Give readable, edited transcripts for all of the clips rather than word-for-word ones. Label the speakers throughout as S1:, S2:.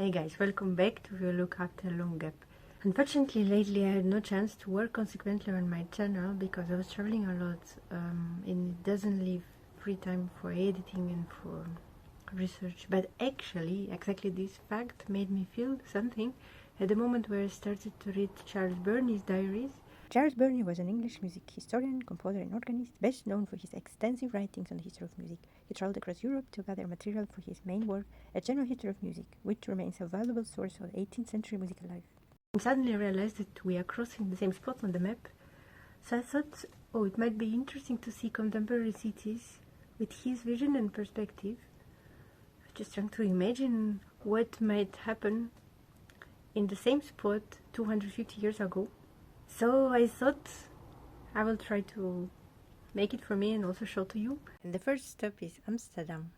S1: Hey guys, welcome back to violook after a long gap. Unfortunately, lately I had no chance to work consequently on my channel because I was traveling a lot and it doesn't leave free time for editing and for research. But actually, exactly this fact made me feel something at the moment where I started to read Charles Burney's diaries.
S2: Charles Burney was an English music historian, composer and organist, best known for his extensive writings on the history of music. He traveled across Europe to gather material for his main work, A General History of Music, which remains a valuable source of 18th century musical life.
S1: And suddenly I realized that we are crossing the same spot on the map. So I thought, it might be interesting to see contemporary cities with his vision and perspective. Just trying to imagine what might happen in the same spot 250 years ago. So I thought I will try to make it for me and also show to you.
S2: And the first stop is Amsterdam.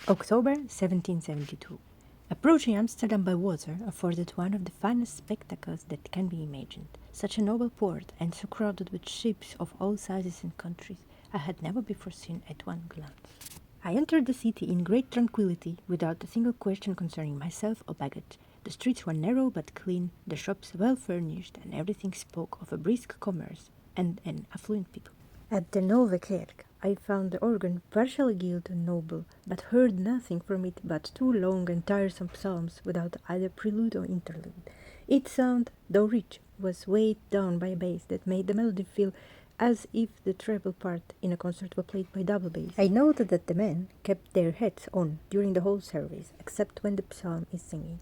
S2: October 1772. Approaching Amsterdam by water afforded one of the finest spectacles that can be imagined. Such a noble port and so crowded with ships of all sizes and countries, I had never before seen at one glance. I entered the city in great tranquility, without a single question concerning myself or baggage. The streets were narrow but clean, the shops well furnished, and everything spoke of a brisk commerce and an affluent people. At the Nove Kerk, I found the organ partially gilt and noble, but heard nothing from it but two long and tiresome psalms without either prelude or interlude. Its sound, though rich, was weighed down by a bass that made the melody feel as if the treble part in a concert were played by double bass. I noted that the men kept their hats on during the whole service, except when the psalm is singing.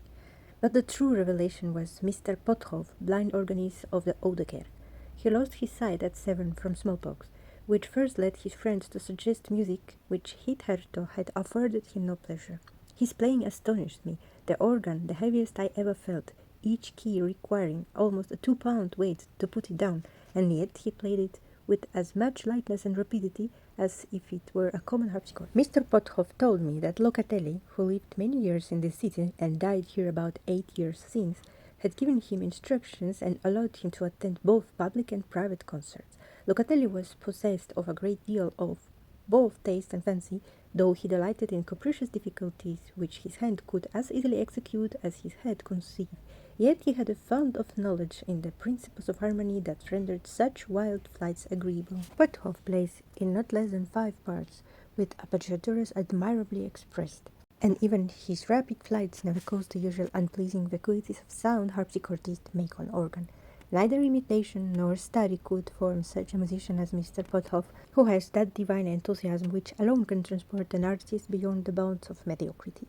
S2: But the true revelation was Mr. Pothoff, blind organist of the Oude Kerk. He lost his sight at 7 from smallpox, which first led his friends to suggest music which hitherto had afforded him no pleasure. His playing astonished me, the organ the heaviest I ever felt, each key requiring almost a 2-pound weight to put it down, and yet he played it with as much lightness and rapidity as if it were a common harpsichord. Mr. Pothoff told me that Locatelli, who lived many years in this city and died here about 8 years since, had given him instructions and allowed him to attend both public and private concerts. Locatelli was possessed of a great deal of both taste and fancy, though he delighted in capricious difficulties which his hand could as easily execute as his head conceive. Yet he had a fund of knowledge in the principles of harmony that rendered such wild flights agreeable. Pothoff plays in not less than 5 parts, with appoggiaturas admirably expressed, and even his rapid flights never caused the usual unpleasing vacuities of sound harpsichordists make on organ. Neither imitation nor study could form such a musician as Mr. Pothoff, who has that divine enthusiasm which alone can transport an artist beyond the bounds of mediocrity.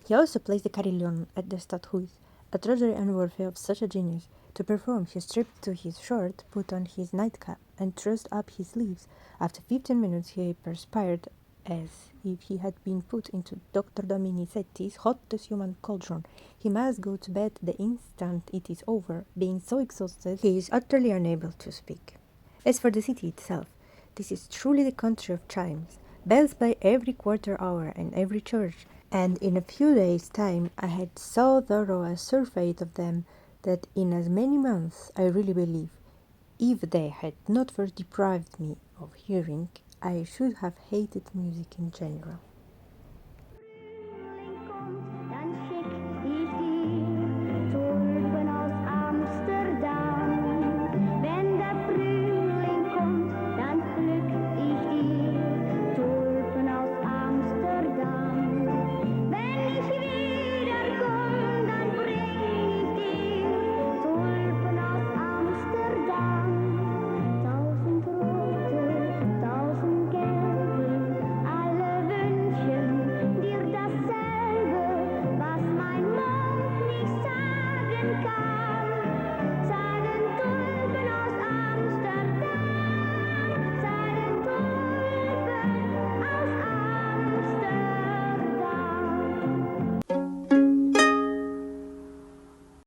S2: He also plays the carillon at the Stadhuis, a drudgery unworthy of such a genius. To perform, he stripped to his shirt, put on his nightcap, and trussed up his sleeves. After 15 minutes he perspired as if he had been put into Dr. Dominizetti's hottest human cauldron. He must go to bed the instant it is over, being so exhausted he is utterly unable to speak. As for the city itself, this is truly the country of chimes. Bells play every quarter hour and every church, and in a few days' time I had so thorough a survey of them that in as many months, I really believe, if they had not first deprived me of hearing, I should have hated music in general.